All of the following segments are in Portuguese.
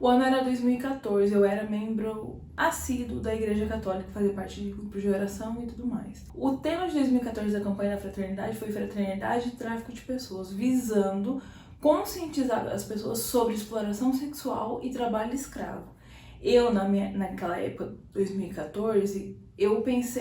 O ano era 2014, eu era membro assíduo da Igreja Católica, fazia parte de grupo de oração e tudo mais. O tema de 2014 da campanha da fraternidade foi Fraternidade e Tráfico de Pessoas, visando conscientizar as pessoas sobre exploração sexual e trabalho escravo. Eu, naquela época, 2014,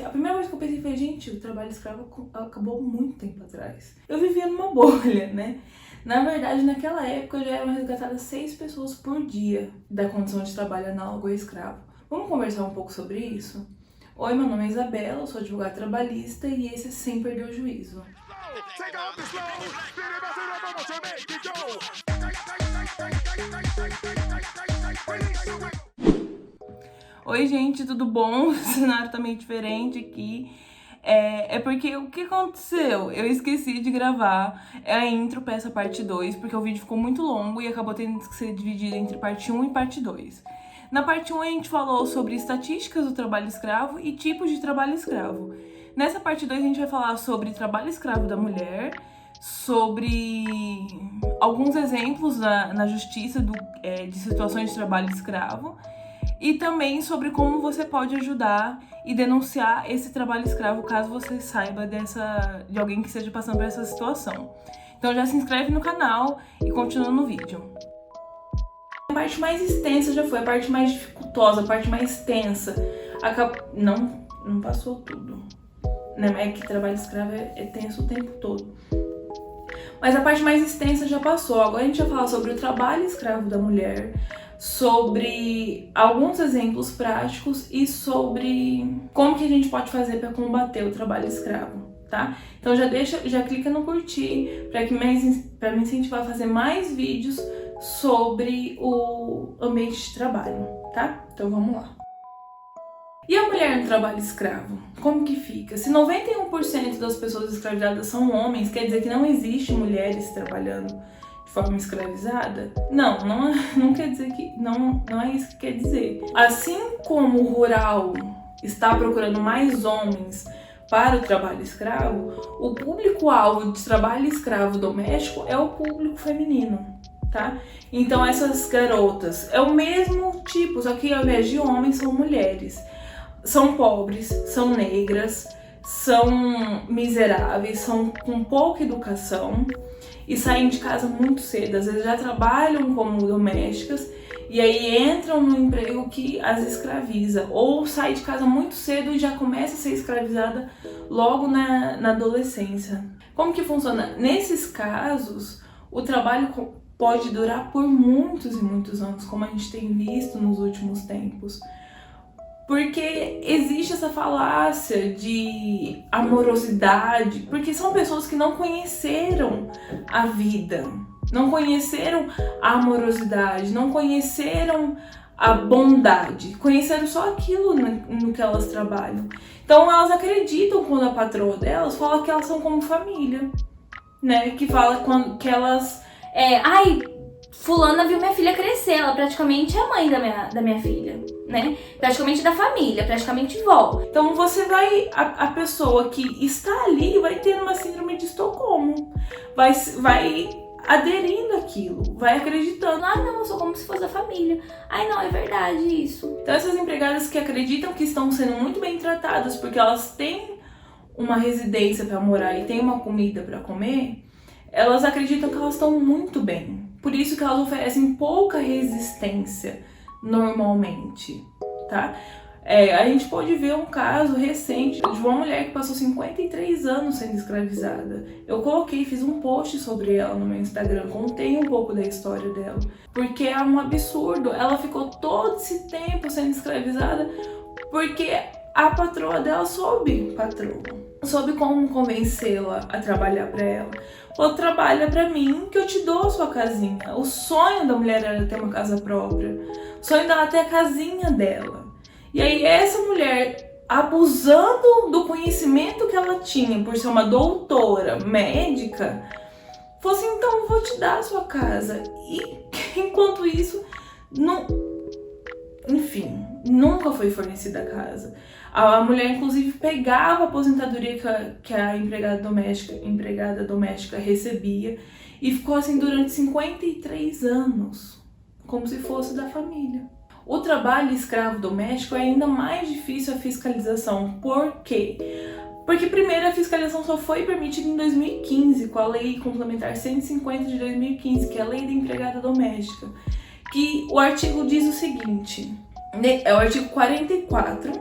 a primeira coisa que eu pensei foi, gente, o trabalho escravo acabou muito tempo atrás. Eu vivia numa bolha, né? Na verdade, naquela época já eram resgatadas 6 pessoas por dia da condição de trabalho análogo ao escravo. Vamos conversar um pouco sobre isso? Oi, meu nome é Isabela, eu sou advogada trabalhista e esse é Sem Perder o Juízo. Oi, gente, tudo bom? O cenário tá meio diferente aqui. É porque o que aconteceu? Eu esqueci de gravar a intro pra essa parte 2, porque o vídeo ficou muito longo e acabou tendo que ser dividido entre parte 1 e parte 2. Na parte 1 a gente falou sobre estatísticas do trabalho escravo e tipos de trabalho escravo. Nessa parte 2 a gente vai falar sobre trabalho escravo da mulher, sobre alguns exemplos na justiça de situações de trabalho escravo, e também sobre como você pode ajudar e denunciar esse trabalho escravo caso você saiba de alguém que esteja passando por essa situação. Então já se inscreve no canal e continua no vídeo. A parte mais extensa já foi, a parte mais dificultosa, a parte mais tensa. Não passou tudo, né? Mas é que trabalho escravo é tenso o tempo todo. Mas a parte mais extensa já passou. Agora a gente vai falar sobre o trabalho escravo da mulher, sobre alguns exemplos práticos e sobre como que a gente pode fazer para combater o trabalho escravo, tá? Então já clica no curtir para me incentivar a fazer mais vídeos sobre o ambiente de trabalho, tá? Então vamos lá. E a mulher no trabalho escravo? Como que fica? Se 91% das pessoas escravizadas são homens, quer dizer que não existe mulheres trabalhando de forma escravizada? Não quer dizer que... Não é isso que quer dizer. Assim como o rural está procurando mais homens para o trabalho escravo, o público-alvo de trabalho escravo doméstico é o público feminino, tá? Então essas garotas é o mesmo tipo, só que ao invés de homens são mulheres. São pobres, são negras, são miseráveis, são com pouca educação e saem de casa muito cedo. Às vezes já trabalham como domésticas e aí entram no emprego que as escraviza, ou sai de casa muito cedo e já começa a ser escravizada logo na adolescência. Como que funciona? Nesses casos, o trabalho pode durar por muitos e muitos anos, como a gente tem visto nos últimos tempos. Porque existe essa falácia de amorosidade, porque são pessoas que não conheceram a vida, não conheceram a amorosidade, não conheceram a bondade, conheceram só aquilo no que elas trabalham. Então elas acreditam quando a patroa delas fala que elas são como família, né? Que fala que elas... fulana viu minha filha crescer, ela praticamente é a mãe da minha filha, né? Praticamente da família, praticamente vó. Então a pessoa que está ali vai ter uma síndrome de Estocolmo, vai aderindo àquilo, vai acreditando. Não, eu sou como se fosse da família. Não, é verdade isso. Então essas empregadas que acreditam que estão sendo muito bem tratadas porque elas têm uma residência para morar e têm uma comida para comer, elas acreditam que elas estão muito bem. Por isso que elas oferecem pouca resistência normalmente, tá? A gente pode ver um caso recente de uma mulher que passou 53 anos sendo escravizada. Eu fiz um post sobre ela no meu Instagram, contei um pouco da história dela. Porque é um absurdo, ela ficou todo esse tempo sendo escravizada porque a patroa dela soube como convencê-la a trabalhar para ela. Ou trabalha para mim que eu te dou a sua casinha. O sonho da mulher era ter uma casa própria. O sonho dela era ter a casinha dela. E aí essa mulher, abusando do conhecimento que ela tinha por ser uma doutora médica, falou assim, então eu vou te dar a sua casa. E enquanto isso, nunca foi fornecida a casa. A mulher, inclusive, pegava a aposentadoria que a empregada doméstica recebia e ficou assim durante 53 anos como se fosse da família. O trabalho escravo doméstico é ainda mais difícil a fiscalização. Por quê? Porque, primeiro, a fiscalização só foi permitida em 2015, com a Lei Complementar 150 de 2015, que é a Lei da Empregada Doméstica, que o artigo diz o seguinte, é o artigo 44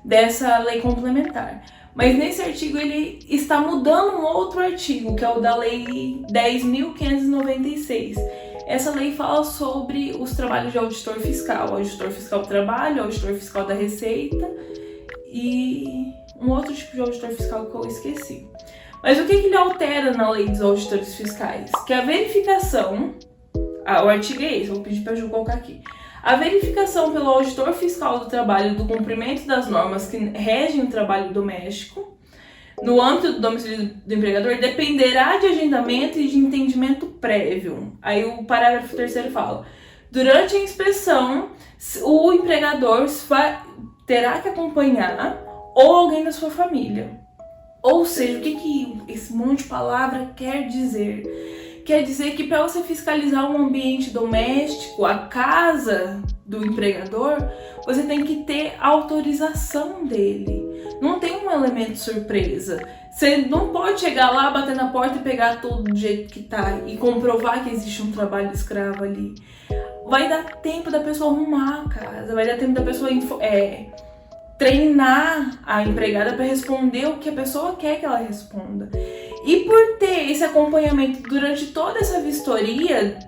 dessa Lei Complementar. Mas nesse artigo ele está mudando um outro artigo, que é o da Lei 10.596. Essa lei fala sobre os trabalhos de auditor fiscal do trabalho, auditor fiscal da Receita e um outro tipo de auditor fiscal que eu esqueci. Mas o que ele altera na lei dos auditores fiscais? Que a verificação, o artigo é esse, vou pedir para a Ju colocar aqui. A verificação pelo auditor fiscal do trabalho do cumprimento das normas que regem o trabalho doméstico no âmbito do domicílio do empregador dependerá de agendamento e de entendimento prévio. Aí o parágrafo 3º fala: durante a inspeção, o empregador terá que acompanhar ou alguém da sua família. Ou seja, o que esse monte de palavra quer dizer? Quer dizer que para você fiscalizar um ambiente doméstico, a casa do empregador, você tem que ter autorização dele. Não tem um elemento surpresa. Você não pode chegar lá, bater na porta e pegar tudo do jeito que tá e comprovar que existe um trabalho escravo ali. Vai dar tempo da pessoa arrumar a casa, vai dar tempo da pessoa treinar a empregada para responder o que a pessoa quer que ela responda. E por ter esse acompanhamento durante toda essa vistoria,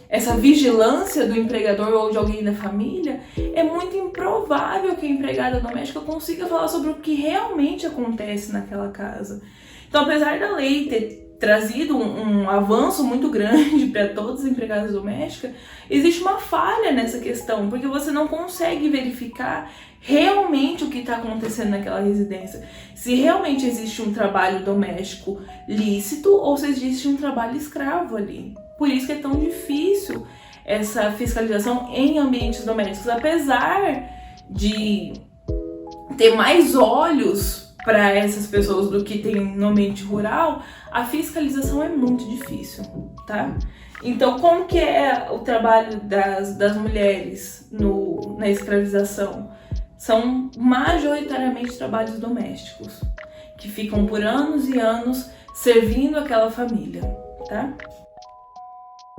essa vigilância do empregador ou de alguém da família, é muito improvável que a empregada doméstica consiga falar sobre o que realmente acontece naquela casa. Então, apesar da lei ter trazido um avanço muito grande para todas as empregadas domésticas, existe uma falha nessa questão, porque você não consegue verificar realmente o que está acontecendo naquela residência. Se realmente existe um trabalho doméstico lícito ou se existe um trabalho escravo ali. Por isso que é tão difícil essa fiscalização em ambientes domésticos, apesar de ter mais olhos para essas pessoas do que tem no ambiente rural, a fiscalização é muito difícil, tá? Então, como que é o trabalho das mulheres na escravização? São majoritariamente trabalhos domésticos, que ficam por anos e anos servindo aquela família, tá?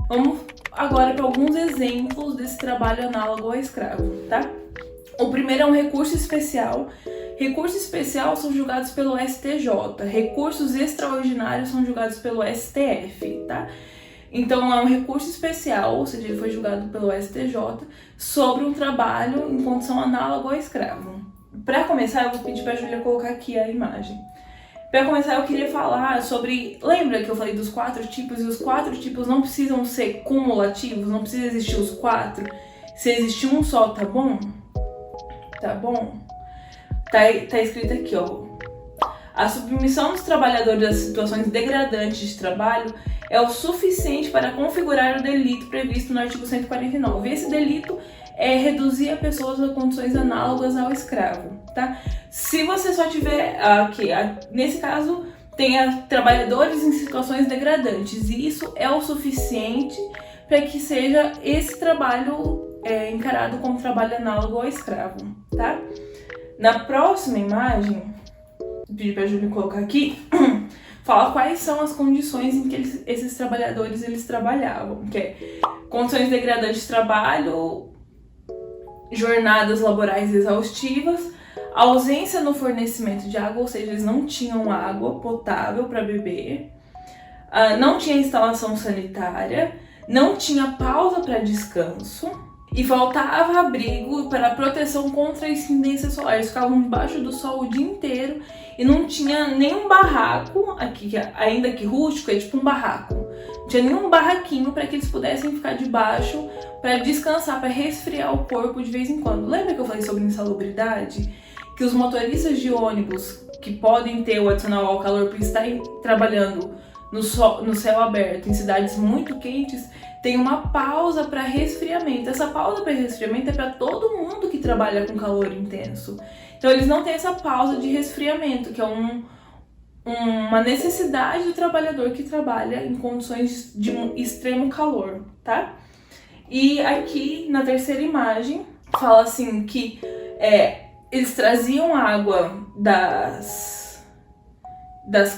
Vamos agora para alguns exemplos desse trabalho análogo ao escravo, tá? O primeiro é um recurso especial. Recurso especial são julgados pelo STJ, recursos extraordinários são julgados pelo STF, tá? Então é um recurso especial, ou seja, ele foi julgado pelo STJ sobre um trabalho em condição análoga ao escravo. Para começar, eu vou pedir para a Júlia colocar aqui a imagem. Para começar, eu queria falar sobre... Lembra que eu falei dos 4 tipos? E os 4 tipos não precisam ser cumulativos, não precisa existir os 4. Se existir um só, tá bom? Tá bom? Tá escrito aqui, ó. A submissão dos trabalhadores às situações degradantes de trabalho é o suficiente para configurar o delito previsto no artigo 149. Esse delito é reduzir a pessoas a condições análogas ao escravo, tá? Se você só tiver aqui, nesse caso, tem trabalhadores em situações degradantes, e isso é o suficiente para que seja esse trabalho encarado como trabalho análogo ao escravo, tá? Na próxima imagem, vou pedir para a Júlia colocar aqui, fala quais são as condições em que esses trabalhadores eles trabalhavam, que é condições degradantes de trabalho, jornadas laborais exaustivas, ausência no fornecimento de água, ou seja, eles não tinham água potável para beber, não tinha instalação sanitária, não tinha pausa para descanso e faltava abrigo para proteção contra a incidência solar. Eles ficavam debaixo do sol o dia inteiro e não tinha nenhum barraco, aqui, ainda que rústico, é tipo um barraco. Não tinha nenhum barraquinho para que eles pudessem ficar debaixo para descansar, para resfriar o corpo de vez em quando. Lembra que eu falei sobre insalubridade? Que os motoristas de ônibus que podem ter o adicional ao calor por estarem trabalhando no céu aberto em cidades muito quentes, tem uma pausa para resfriamento. Essa pausa para resfriamento é para todo mundo que trabalha com calor intenso. Então eles não têm essa pausa de resfriamento, que é uma necessidade do trabalhador que trabalha em condições de um extremo calor, tá? E aqui na terceira imagem fala assim que eles traziam água das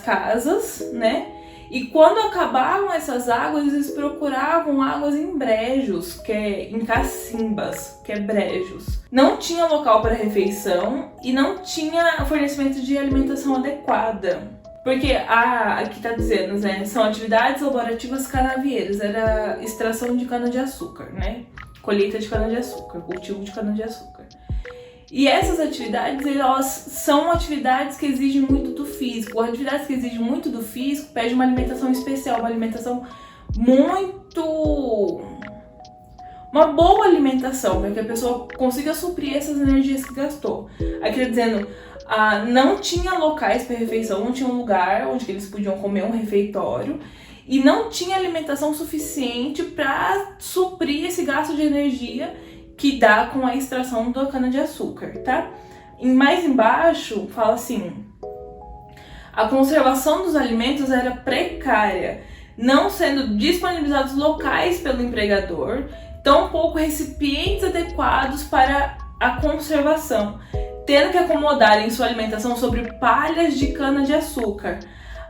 casas, né? E quando acabavam essas águas, eles procuravam águas em brejos, em cacimbas, que é brejos. Não tinha local para refeição e não tinha fornecimento de alimentação adequada. Porque aqui tá dizendo, né, são atividades laborativas canavieiras, era extração de cana-de-açúcar, né? Colheita de cana-de-açúcar, cultivo de cana-de-açúcar. E essas atividades, elas são atividades que exigem muito do físico. Atividades que exigem muito do físico pedem uma alimentação especial, uma alimentação uma boa alimentação, para que a pessoa consiga suprir essas energias que gastou. Aqui tá dizendo, não tinha locais para refeição, não tinha um lugar onde eles podiam comer um refeitório. E não tinha alimentação suficiente para suprir esse gasto de energia que dá com a extração da cana-de-açúcar, tá? E mais embaixo fala assim: a conservação dos alimentos era precária, não sendo disponibilizados locais pelo empregador, tampouco recipientes adequados para a conservação, tendo que acomodarem sua alimentação sobre palhas de cana-de-açúcar.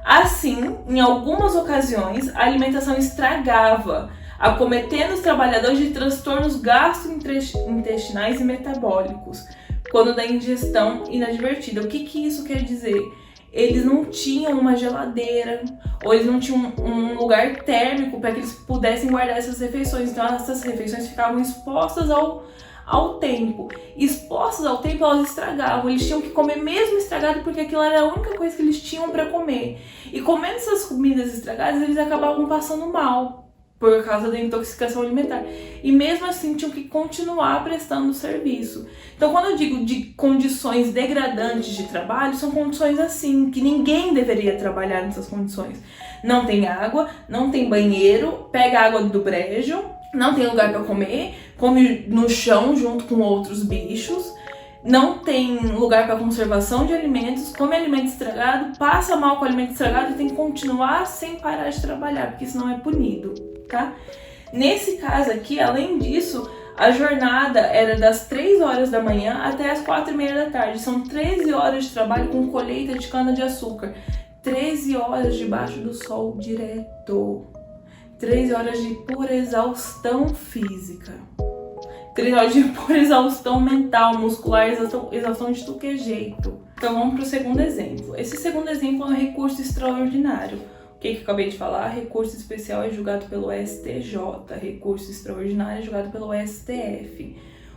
Assim, em algumas ocasiões, a alimentação estragava, acometendo os trabalhadores de transtornos gastrointestinais e metabólicos, quando da ingestão inadvertida. O que isso quer dizer? Eles não tinham uma geladeira, ou eles não tinham um lugar térmico para que eles pudessem guardar essas refeições. Então essas refeições ficavam expostas ao tempo. Expostas ao tempo, elas estragavam. Eles tinham que comer mesmo estragado, porque aquilo era a única coisa que eles tinham para comer. E comendo essas comidas estragadas, eles acabavam passando mal por causa da intoxicação alimentar. E mesmo assim tinham que continuar prestando serviço. Então quando eu digo de condições degradantes de trabalho, são condições assim, que ninguém deveria trabalhar nessas condições. Não tem água, não tem banheiro, pega água do brejo, não tem lugar para comer, come no chão junto com outros bichos, não tem lugar para conservação de alimentos, come alimento estragado, passa mal com alimento estragado e tem que continuar sem parar de trabalhar, porque senão é punido, tá? Nesse caso aqui, além disso, a jornada era das 3 horas da manhã até as 4h30 da tarde. São 13 horas de trabalho com colheita de cana-de-açúcar. 13 horas debaixo do sol direto. 13 horas de pura exaustão física. 13 horas de pura exaustão mental, muscular, exaustão de tudo que é jeito. Então vamos para o segundo exemplo. Esse segundo exemplo é um recurso extraordinário. O que eu acabei de falar? Recurso especial é julgado pelo STJ, recurso extraordinário é julgado pelo STF.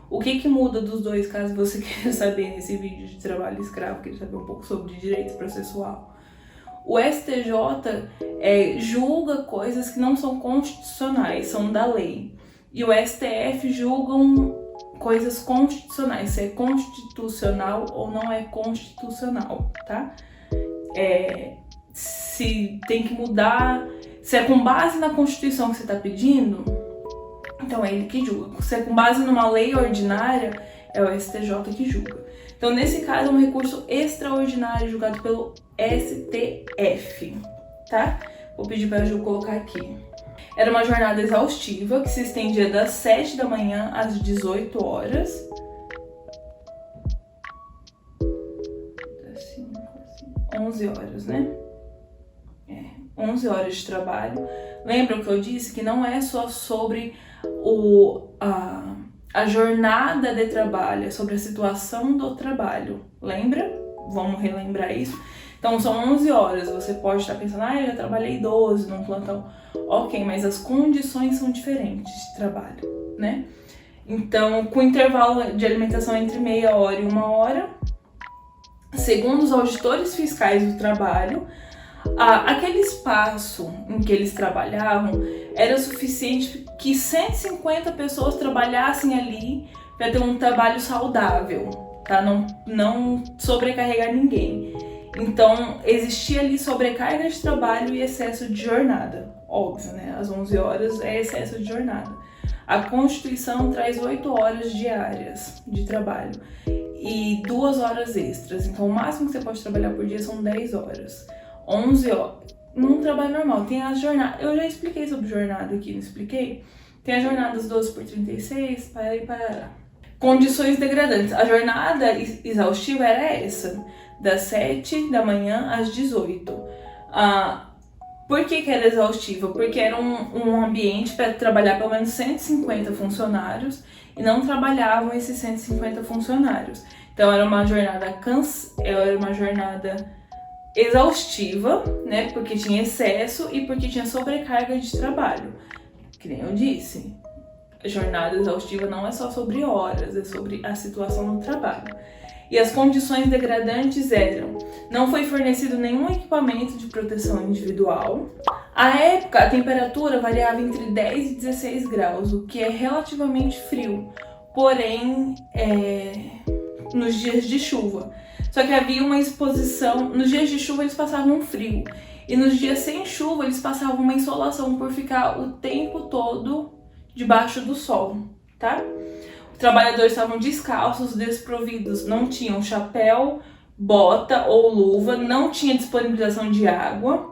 O que muda dos dois, caso você queira saber nesse vídeo de trabalho escravo, queira saber um pouco sobre direito processual? O STJ julga coisas que não são constitucionais, são da lei. E o STF julgam coisas constitucionais, se é constitucional ou não é constitucional, tá? Se tem que mudar, se é com base na Constituição que você está pedindo, então é ele que julga. Se é com base numa lei ordinária, é o STJ que julga. Então, nesse caso, é um recurso extraordinário julgado pelo STF, tá? Vou pedir para a Ju colocar aqui. Era uma jornada exaustiva que se estendia das 7 da manhã às 18 horas. 11 horas, né? 11 horas de trabalho. Lembra o que eu disse? Que não é só sobre a jornada de trabalho, é sobre a situação do trabalho. Lembra? Vamos relembrar isso? Então são 11 horas, você pode estar pensando, eu já trabalhei 12 num plantão. Ok, mas as condições são diferentes de trabalho, né? Então, com intervalo de alimentação entre meia hora e 1 hora, segundo os auditores fiscais do trabalho, aquele espaço em que eles trabalhavam era suficiente que 150 pessoas trabalhassem ali para ter um trabalho saudável, tá? Não sobrecarregar ninguém. Então, existia ali sobrecarga de trabalho e excesso de jornada. Óbvio, né? Às 11 horas é excesso de jornada. A Constituição traz 8 horas diárias de trabalho e 2 horas extras. Então, o máximo que você pode trabalhar por dia são 10 horas. 11 horas. Num trabalho normal, tem as jornadas. Eu já expliquei sobre jornada aqui, não expliquei? Tem as jornadas 12/36, para. Condições degradantes. A jornada exaustiva era essa, das 7 da manhã às 18. Por que era exaustiva? Porque era um ambiente para trabalhar pelo menos 150 funcionários e não trabalhavam esses 150 funcionários. Então era uma jornada exaustiva, né? Porque tinha excesso e porque tinha sobrecarga de trabalho. Que nem eu disse, a jornada exaustiva não é só sobre horas, é sobre a situação no trabalho. E as condições degradantes eram: não foi fornecido nenhum equipamento de proteção individual. À época, a temperatura variava entre 10 e 16 graus, o que é relativamente frio, porém, nos dias de chuva. Só que havia uma exposição, nos dias de chuva eles passavam frio, e nos dias sem chuva eles passavam uma insolação por ficar o tempo todo debaixo do sol, tá? Os trabalhadores estavam descalços, desprovidos, não tinham chapéu, bota ou luva, não tinha disponibilização de água,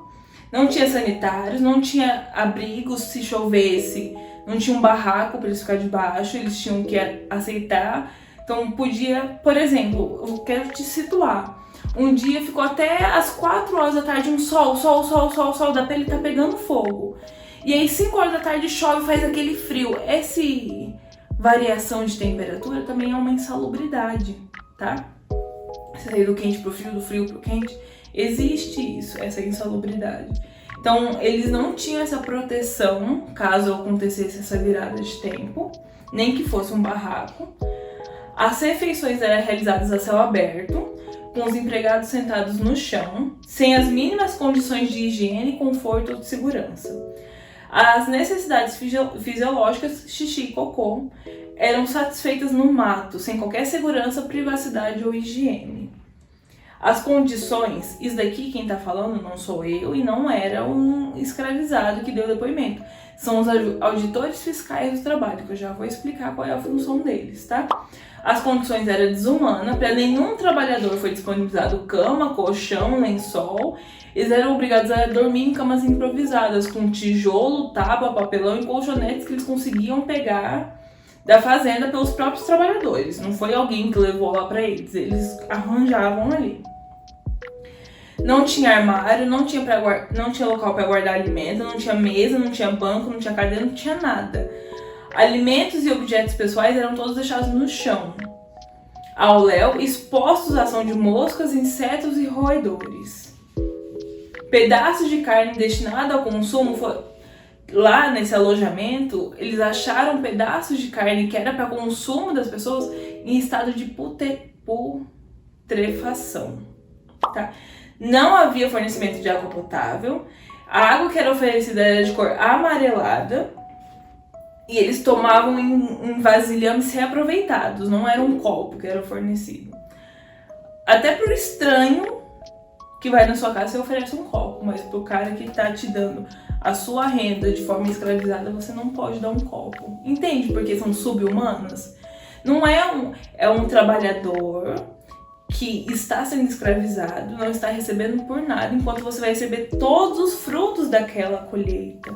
não tinha sanitários, não tinha abrigos se chovesse, não tinha um barraco para eles ficarem debaixo, eles tinham que aceitar. Então podia, por exemplo, eu quero te situar. Um dia ficou até às 4 horas da tarde um sol da pele tá pegando fogo. E aí 5 horas da tarde chove, faz aquele frio. Essa variação de temperatura também é uma insalubridade, tá? Sair do quente pro frio, do frio pro quente, existe isso, essa insalubridade. Então eles não tinham essa proteção caso acontecesse essa virada de tempo, nem que fosse um barraco. As refeições eram realizadas a céu aberto, com os empregados sentados no chão, sem as mínimas condições de higiene, conforto ou de segurança. As necessidades fisiológicas, xixi e cocô, eram satisfeitas no mato, sem qualquer segurança, privacidade ou higiene. As condições, isso daqui quem tá falando não sou eu e não era um escravizado que deu depoimento. São os auditores fiscais do trabalho, que eu já vou explicar qual é a função deles, tá? As condições eram desumanas, para nenhum trabalhador foi disponibilizado cama, colchão, lençol. Eles eram obrigados a dormir em camas improvisadas, com tijolo, tábua, papelão e colchonetes que eles conseguiam pegar da fazenda pelos próprios trabalhadores. Não foi alguém que levou lá para eles arranjavam ali. Não tinha armário, não tinha local para guardar alimento, não tinha mesa, não tinha banco, não tinha cadeira, não tinha nada. Alimentos e objetos pessoais eram todos deixados no chão, ao léu, expostos à ação de moscas, insetos e roedores. Pedaços de carne destinado ao consumo, lá nesse alojamento, eles acharam pedaços de carne que era para consumo das pessoas em estado de putrefação. Tá? Não havia fornecimento de água potável, a água que era oferecida era de cor amarelada, e eles tomavam em vasilhames reaproveitados, não era um copo que era fornecido. Até pro estranho que vai na sua casa, você oferece um copo, mas pro cara que tá te dando a sua renda de forma escravizada, você não pode dar um copo. Entende? Porque são sub-humanas. Não é um trabalhador que está sendo escravizado, não está recebendo por nada, enquanto você vai receber todos os frutos daquela colheita.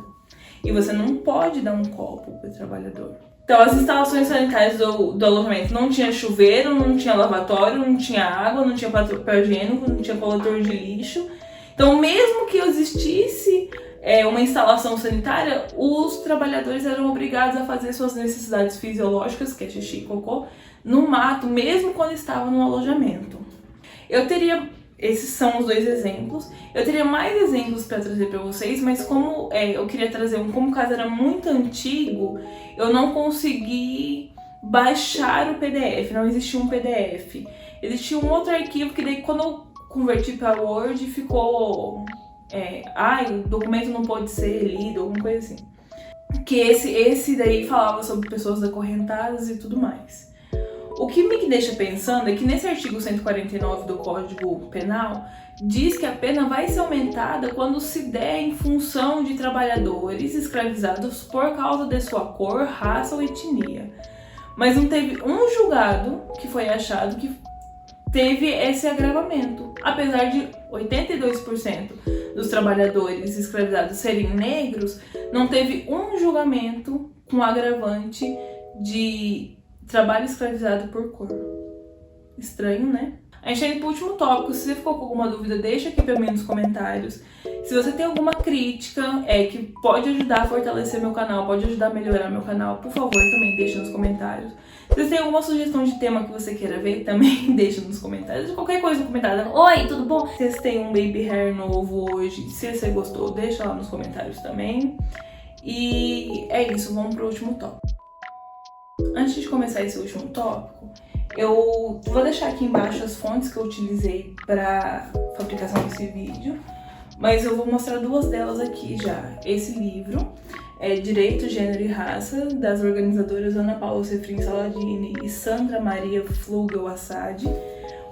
E você não pode dar um copo para o trabalhador. Então, as instalações sanitárias do alojamento não tinha chuveiro, não tinha lavatório, não tinha água, não tinha papel higiênico, não tinha coletor de lixo. Então, mesmo que existisse uma instalação sanitária, os trabalhadores eram obrigados a fazer suas necessidades fisiológicas, que é xixi e cocô, no mato, mesmo quando estavam no alojamento. Esses são os 2 exemplos. Eu teria mais exemplos para trazer para vocês, mas como eu queria trazer como o caso era muito antigo, eu não consegui baixar o PDF, não existia um PDF. Existia um outro arquivo que daí quando eu converti para Word ficou... o documento não pode ser lido, alguma coisa assim. Que esse daí falava sobre pessoas acorrentadas e tudo mais. O que me deixa pensando é que nesse artigo 149 do Código Penal diz que a pena vai ser aumentada quando se der em função de trabalhadores escravizados por causa de sua cor, raça ou etnia. Mas não teve um julgado que foi achado que teve esse agravamento. Apesar de 82% dos trabalhadores escravizados serem negros, não teve um julgamento com o agravante de trabalho escravizado por cor. Estranho, né? A gente tá indo pro último tópico. Se você ficou com alguma dúvida, deixa aqui pra mim nos comentários. Se você tem alguma crítica que pode ajudar a fortalecer meu canal, pode ajudar a melhorar meu canal, por favor, também deixa nos comentários. Se você tem alguma sugestão de tema que você queira ver, também deixa nos comentários. Qualquer coisa comentada. Oi, tudo bom? Se você tem um baby hair novo hoje, se você gostou, deixa lá nos comentários também. E é isso, vamos pro último tópico. Antes de começar esse último tópico, eu vou deixar aqui embaixo as fontes que eu utilizei para fabricação desse vídeo, mas eu vou mostrar duas delas aqui já. Esse livro é Direito, Gênero e Raça, das organizadoras Ana Paula Sefrin Saladini e Sandra Maria Flugel Assad.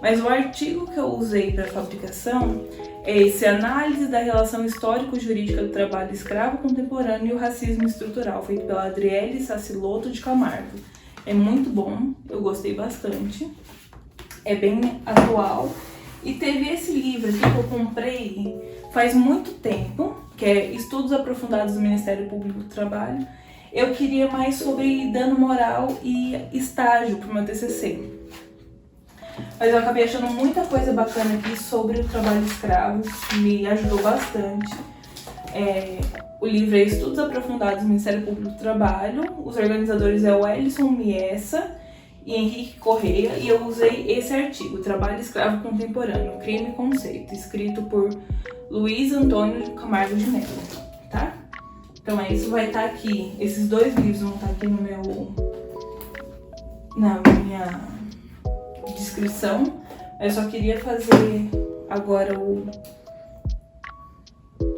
Mas o artigo que eu usei para fabricação é esse Análise da Relação Histórico-Jurídica do Trabalho Escravo Contemporâneo e o Racismo Estrutural, feito pela Adriele Saciloto de Camargo. É muito bom, eu gostei bastante, é bem atual. E teve esse livro aqui que eu comprei faz muito tempo, que é Estudos Aprofundados do Ministério Público do Trabalho. Eu queria mais sobre dano moral e estágio para o meu TCC. Mas eu acabei achando muita coisa bacana aqui sobre o trabalho escravo, me ajudou bastante. O livro é Estudos Aprofundados do Ministério Público do Trabalho, os organizadores é o Ellison Miessa e Henrique Correia, e eu usei esse artigo, Trabalho Escravo Contemporâneo, Crime e Conceito, escrito por Luiz Antônio Camargo de Mello, tá? Então é isso, vai estar aqui, esses dois livros vão estar aqui na minha descrição. Eu só queria fazer agora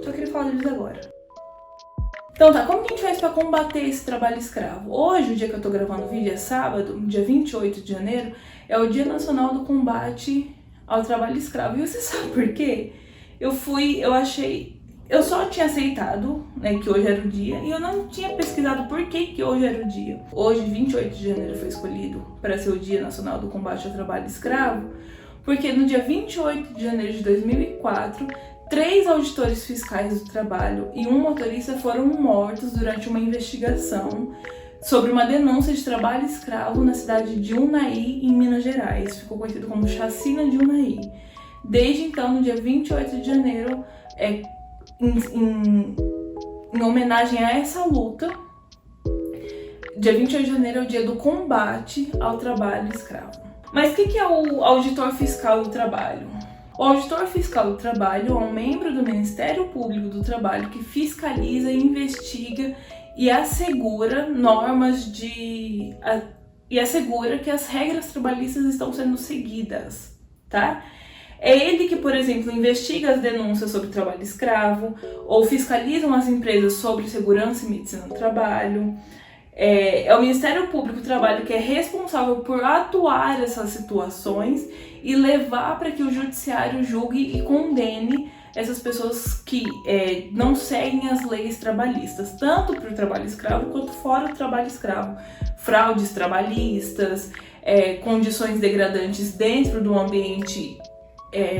Só queria falar deles agora. Então tá, como que a gente faz pra combater esse trabalho escravo? Hoje, o dia que eu tô gravando o vídeo, é sábado, dia 28 de janeiro, é o Dia Nacional do Combate ao Trabalho Escravo. E você sabe por quê? Eu só tinha aceitado, né, que hoje era o dia, e eu não tinha pesquisado por que hoje era o dia. Hoje, 28 de janeiro, foi escolhido para ser o Dia Nacional do Combate ao Trabalho Escravo, porque no dia 28 de janeiro de 2004, 3 auditores fiscais do trabalho e um motorista foram mortos durante uma investigação sobre uma denúncia de trabalho escravo na cidade de Unai, em Minas Gerais. Ficou conhecido como Chacina de Unai. Desde então, no dia 28 de janeiro, em homenagem a essa luta, dia 28 de janeiro é o dia do combate ao trabalho escravo. Mas o que é o auditor fiscal do trabalho? O auditor fiscal do trabalho é um membro do Ministério Público do Trabalho que fiscaliza, investiga e assegura e assegura que as regras trabalhistas estão sendo seguidas, tá? É ele que, por exemplo, investiga as denúncias sobre trabalho escravo ou fiscalizam as empresas sobre segurança e medicina do trabalho. É o Ministério Público do Trabalho que é responsável por atuar essas situações e levar para que o judiciário julgue e condene essas pessoas que não seguem as leis trabalhistas, tanto para o trabalho escravo quanto fora do trabalho escravo. Fraudes trabalhistas, condições degradantes dentro do ambiente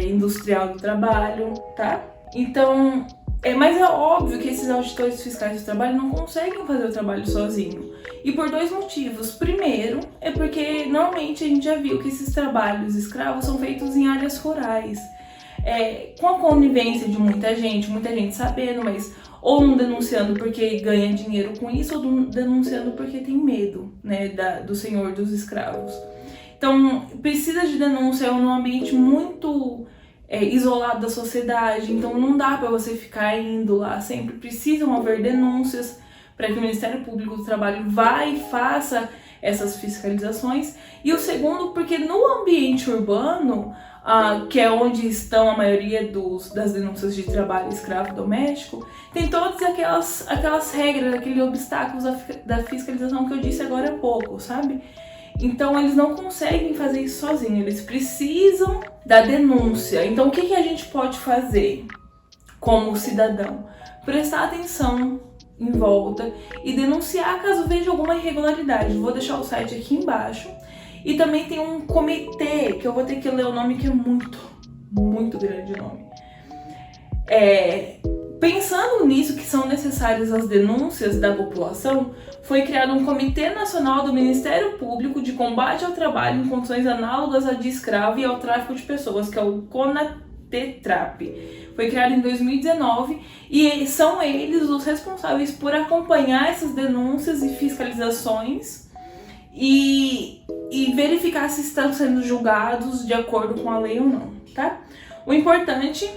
industrial do trabalho, tá? Então, mas é óbvio que esses auditores fiscais do trabalho não conseguem fazer o trabalho sozinho. E por 2 motivos. Primeiro, é porque normalmente a gente já viu que esses trabalhos escravos são feitos em áreas rurais. Com a conivência de muita gente sabendo, mas ou não denunciando porque ganha dinheiro com isso, ou denunciando porque tem medo, né, do senhor dos escravos. Então, precisa de denúncia num ambiente muito isolado da sociedade, então não dá para você ficar indo lá sempre. Precisam haver denúncias para que o Ministério Público do Trabalho vá e faça essas fiscalizações. E o segundo, porque no ambiente urbano, que é onde estão a maioria das denúncias de trabalho escravo doméstico, tem todas aquelas regras, aqueles obstáculos da fiscalização que eu disse agora há pouco, sabe? Então eles não conseguem fazer isso sozinhos, eles precisam da denúncia. Então o que a gente pode fazer como cidadão? Prestar atenção em volta e denunciar caso veja alguma irregularidade. Vou deixar o site aqui embaixo. E também tem um comitê, que eu vou ter que ler o nome, que é muito grande o nome. Pensando nisso, que são necessárias as denúncias da população, foi criado um Comitê Nacional do Ministério Público de Combate ao Trabalho em Condições Análogas à de Escravo e ao Tráfico de Pessoas, que é o CONATETRAP. Foi criado em 2019 e são eles os responsáveis por acompanhar essas denúncias e fiscalizações e verificar se estão sendo julgados de acordo com a lei ou não, tá? O importante,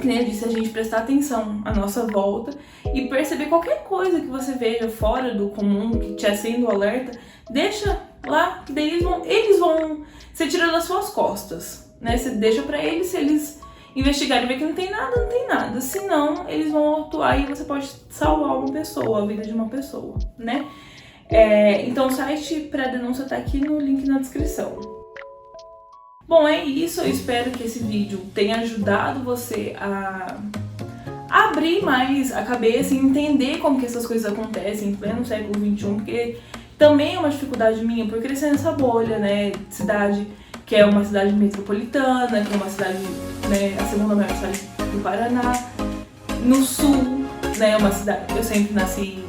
que nem eu disse, é a gente prestar atenção à nossa volta e perceber qualquer coisa que você veja fora do comum, que te acenda o alerta, deixa lá, que daí eles vão ser tirando das suas costas, né? Você deixa pra eles, se eles investigarem e ver que não tem nada, não tem nada. Senão, eles vão atuar e você pode salvar uma pessoa, a vida de uma pessoa, né? Então o site pra denúncia tá aqui no link na descrição. Bom, é isso. Eu espero que esse vídeo tenha ajudado você a abrir mais a cabeça e entender como que essas coisas acontecem em pleno século XXI, porque também é uma dificuldade minha por crescer nessa bolha, né? Cidade que é uma cidade metropolitana, que é uma cidade, né, a segunda maior cidade do Paraná, no sul, né, uma cidade, eu sempre nasci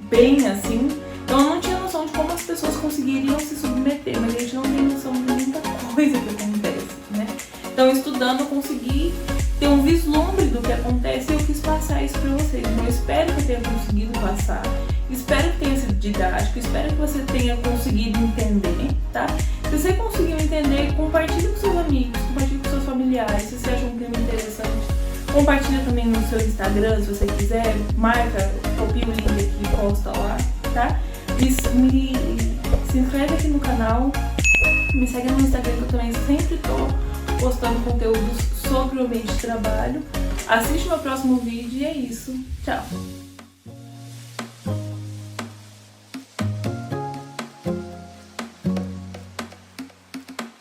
bem assim, então eu não tinha noção de como as pessoas conseguiriam se submeter, mas a gente não tem noção de muita coisa que acontece, né? Então estudando eu consegui ter um vislumbre do que acontece e eu quis passar isso pra vocês. Então eu espero que eu tenha conseguido passar, espero que tenha sido didático, espero que você tenha conseguido entender, tá? Se você conseguiu entender, compartilhe com seus amigos, compartilhe com seus familiares, se você achou um tema interessante. Compartilha também no seu Instagram, se você quiser, marca, copia o link aqui e posta lá, tá? Se inscreve aqui no canal, me segue no Instagram que eu também sempre tô postando conteúdos sobre o ambiente de trabalho. Assiste meu próximo vídeo e é isso. Tchau!